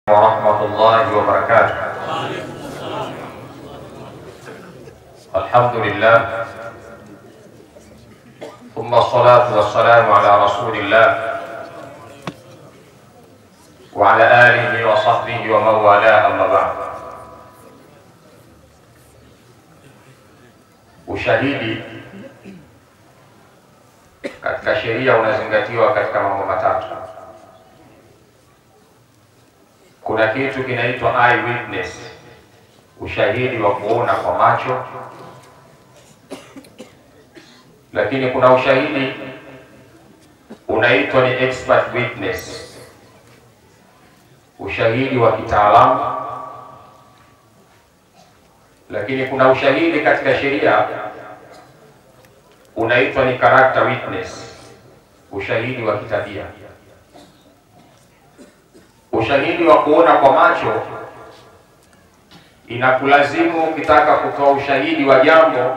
ورحمة الله وبركاته. الحمد لله ثم الصلاة والسلام على رسول الله وعلى آله وصحبه ومن والاه أما بعد. Ushahidi katika sheria unazingatiwa katika mambo matatu. Kuna kitu kinaitwa eyewitness, ushahidi wa kuona kwa macho, lakini kuna ushahidi unaitwa ni expert witness, ushahidi wa kitaalamu, lakini kuna ushahidi katika sheria unaitwa ni character witness, ushahidi wa kitabia. Ushahidi wa kuona kwa macho inakulazimu ukitaka kutoa ushahidi wa jambo,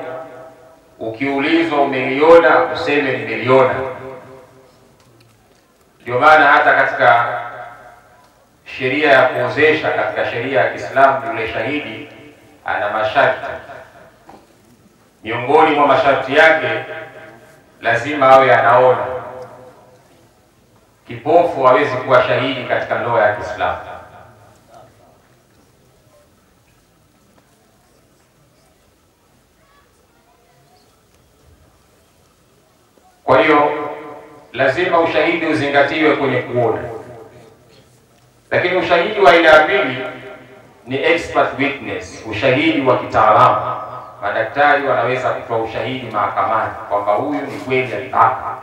ukiulizwa umeliona useme nimeliona. Ndio maana hata katika sheria ya kuozesha, katika sheria ya Kiislamu, yule shahidi ana masharti. Miongoni mwa masharti yake lazima awe anaona. Kipofu hawezi kuwa shahidi katika ndoa ya Kiislamu. Kwa hiyo lazima ushahidi uzingatiwe kwenye kuona. Lakini ushahidi wa aina ya pili ni expert witness, ushahidi wa kitaalamu. Madaktari wanaweza kutoa ushahidi mahakamani kwamba huyu ni kweli alibaka,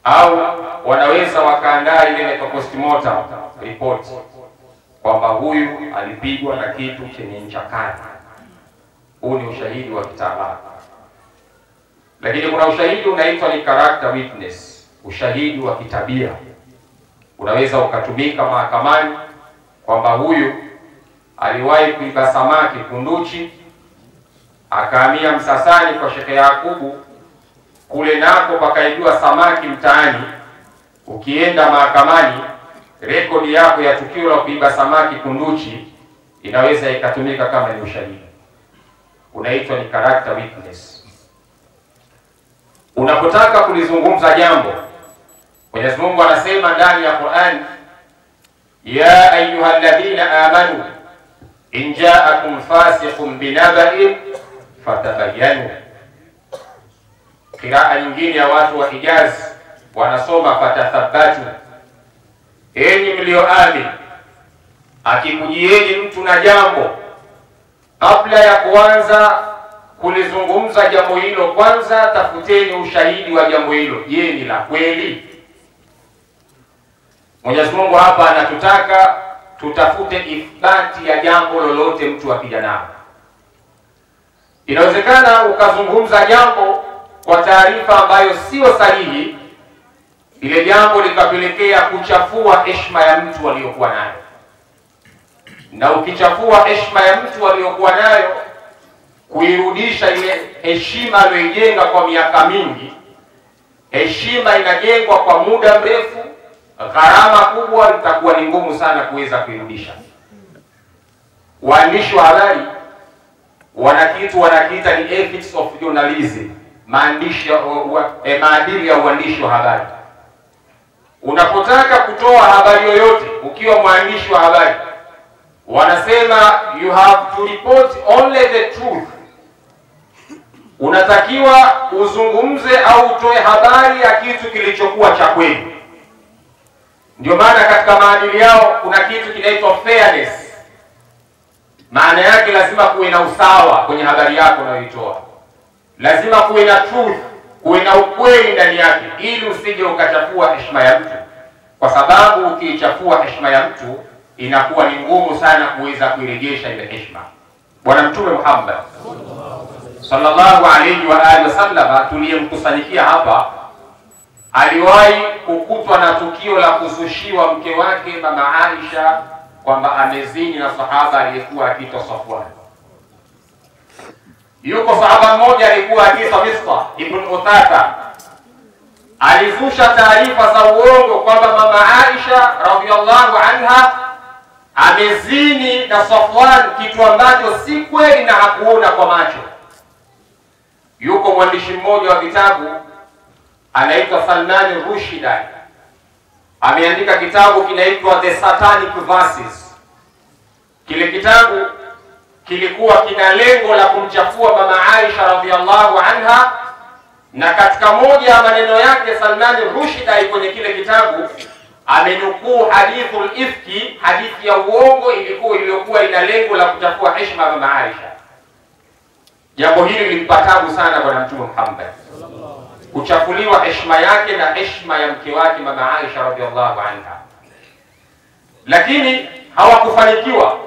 au wanaweza wakaandaa ile postmortem report kwamba huyu alipigwa na kitu chenye ncha kali. Huu ni ushahidi wa kitaalamu. Lakini kuna ushahidi unaitwa ni character witness, ushahidi wa kitabia. Unaweza ukatumika mahakamani kwamba huyu aliwahi kuiba samaki Kunduchi, akahamia Msasani kwa Sheikh Yakubu, kule nako pakaibiwa samaki mtaani. Ukienda mahakamani, rekodi yako ya tukio la kuiba samaki Kunduchi inaweza ikatumika kama ni ushahidi. Unaitwa ni character witness. Unapotaka kulizungumza jambo, Mwenyezi Mungu anasema ndani ya Qur'an, ya ayyuhalladhina amanu in ja'akum fasiqun binaba'in fatabayyanu. Kiraa nyingine ya watu wa Hijaz wanasoma fatathabatu. Enyi mlioamini, akikujieni mtu na jambo, kabla ya kuanza kulizungumza jambo hilo, kwanza tafuteni ushahidi wa jambo hilo. Je, ni la kweli? Mwenyezi Mungu hapa anatutaka tutafute ithbati ya jambo lolote mtu akija nalo. Inawezekana ukazungumza jambo kwa taarifa ambayo sio sahihi, ile jambo likapelekea kuchafua heshima ya mtu aliyokuwa nayo. Na ukichafua heshima ya mtu aliyokuwa nayo, kuirudisha ile heshima aliyojenga kwa miaka mingi, heshima inajengwa kwa muda mrefu, gharama kubwa, itakuwa ni ngumu sana kuweza kuirudisha. Waandishi wa habari wana kitu wanakiita ni ethics of journalism, maadili ya uandishi wa habari. Unapotaka kutoa habari yoyote ukiwa mwandishi wa habari, wanasema you have to report only the truth. Unatakiwa uzungumze au utoe habari ya kitu kilichokuwa cha kweli. Ndio maana katika maadili yao kuna kitu kinaitwa fairness. Maana yake lazima kuwe na usawa kwenye habari yako unayoitoa. Lazima kuwe na truth, kuwe na ukweli ndani yake, ili usije ukachafua heshima ya mtu. Kwa sababu ukichafua heshima ya mtu, inakuwa ni ngumu sana kuweza kuirejesha ile heshima. Bwana Mtume Muhammad sallallahu alayhi wa alihi wasallam tuliyemkusanyikia hapa, aliwahi kukutwa na tukio la kuzushiwa mke wake mama Aisha kwamba amezini na sahaba aliyekuwa akiitwa Safwan. Yuko sahaba mmoja alikuwa akiitwa Mistah ibn Uthatha, alizusha taarifa za uongo kwamba mama Aisha Aisha radhiallahu anha amezini na Safwan, kitu ambacho si kweli na hakuona kwa macho. Yuko mwandishi mmoja wa vitabu anaitwa Salman Rushdie, ameandika kitabu kinaitwa The Satanic Verses. Kile kitabu kilikuwa kina lengo la kumchafua mama Aisha radhiallahu anha, na katika moja ya maneno yake Salman Rushdie kwenye kile kitabu amenukuu hadithul ifki, hadithi ya uongo iliyokuwa ina lengo la kuchafua heshima mama Aisha. Jambo hili lilimpatabu sana bwana Mtume Muhammad, kuchafuliwa heshima yake na heshima ya mke wake mama Aisha radhiallahu anha, lakini hawakufanikiwa.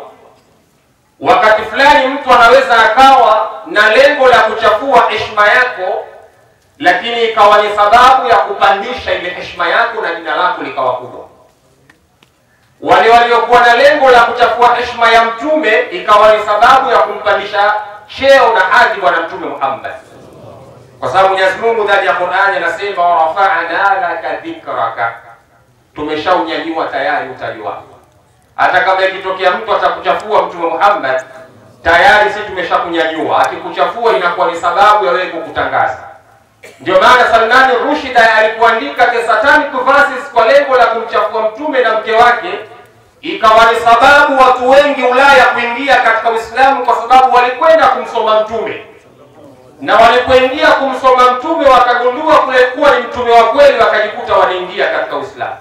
Wakati fulani mtu anaweza akawa na lengo la kuchafua heshima yako, lakini ikawa ni sababu ya kupandisha ile heshima yako na jina lako likawa kubwa. Wale waliokuwa na lengo la kuchafua heshima ya Mtume ikawa ni sababu ya kumpandisha cheo na hadhi bwana Mtume Muhammad, kwa sababu Mwenyezi Mungu ndani ya Qur'ani anasema wa rafa'na laka dhikraka, tumeshaunyanyua tayari utaji wako. Hata kama ikitokea mtu atakuchafua Mtume Muhammad, tayari sisi tumeshakunyanyua. Akikuchafua inakuwa ni sababu ya wewe kukutangaza. Ndio maana Salman Rushdie alipoandika The Satanic Verses kwa lengo la kumchafua Mtume na mke wake, ikawa ni sababu watu wengi Ulaya kuingia katika Uislamu, kwa sababu walikwenda kumsoma Mtume, na walipoingia kumsoma Mtume wakagundua kule kuwa ni Mtume wa kweli, wakajikuta wanaingia katika Uislamu.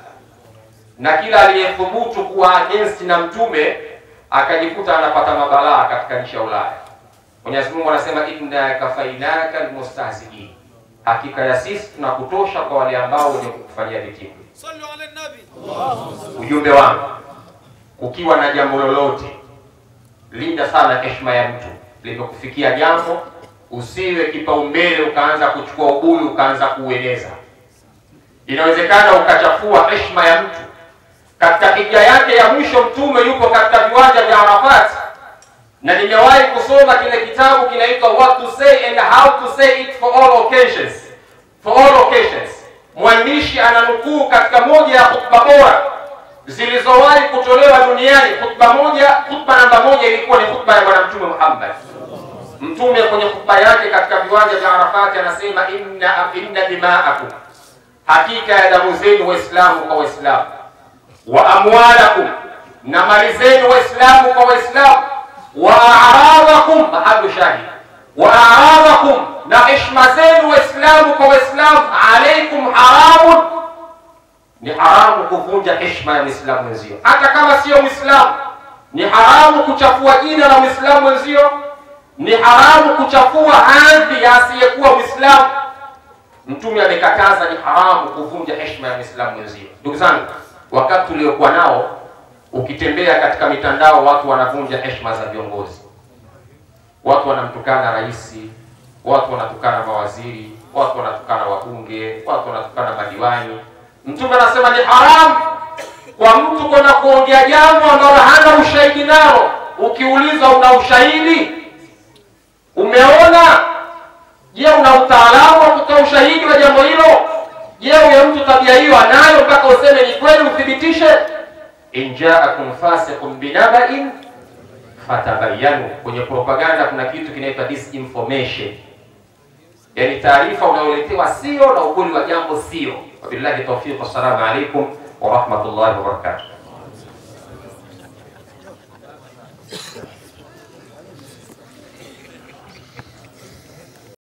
Na kila aliyethubutu kuwa against na Mtume akajikuta anapata mabalaa katika nchi ya Ulaya. Mwenyezi Mungu anasema inna kafainaka almustahzi'in, hakika ya sisi tunakutosha kwa wale ambao wenye kukufanyia vitimbi. Sallu ala nabi. Ujumbe wangu, ukiwa na jambo lolote, linda sana heshima ya mtu. Limekufikia jambo, usiwe kipaumbele ukaanza kuchukua ubuyu ukaanza kuueneza. Inawezekana ukachafua heshima ya mtu. Katika hija yake ya mwisho Mtume yupo katika viwanja vya Arafat, na nimewahi kusoma kile kitabu kinaitwa What to Say and How to Say It for All Occasions. For all occasions. Mwandishi ananukuu katika moja ya hutuba bora zilizowahi kutolewa duniani. Hutuba namba moja ilikuwa ni hutuba ya bwana Mtume Muhammad. Mtume kwenye hutuba yake katika viwanja vya Arafat anasema inna dima'akum, hakika ya damu zenu Waislamu kwa Waislamu, wa amwalakum, na mali zenu Waislamu kwa Waislamu, wa a'radakum, mahadu shahid, wa a'radakum, na heshima zenu Waislamu kwa Waislamu, alaikum haramun, ni haramu kuvunja heshima ya Muislamu mwenzio. Hata kama sio Muislamu, ni haramu kuchafua jina la Muislamu mwenzio, ni haramu kuchafua hadhi ya asiyekuwa Muislamu. Mtume amekataza, ni haramu kuvunja heshima ya Muislamu mwenzio. Ndugu zangu, wakati uliokuwa nao, ukitembea katika mitandao watu wanavunja heshima za viongozi. Watu wanamtukana rais, watu wanatukana mawaziri, watu wanatukana wabunge, watu wanatukana madiwani. Mtume anasema ni haramu kwa mtu kwenda kuongea jambo ambalo hana ushahidi nalo. Ukiuliza una ushahidi? Umeona? Je, una utaalamu wa kutoa ushahidi wa jambo hilo? Je, huyo mtu tabia hiyo anayo mpaka useme ni kweli uthibitishe? In ja'akum fasiqun binaba'in fatabayyanu. Kwenye propaganda kuna kitu kinaitwa disinformation, yani taarifa unayoletewa sio na ukweli wa jambo sio. Wabillahi tawfiq, assalamu alaykum wa rahmatullahi wa barakatuh.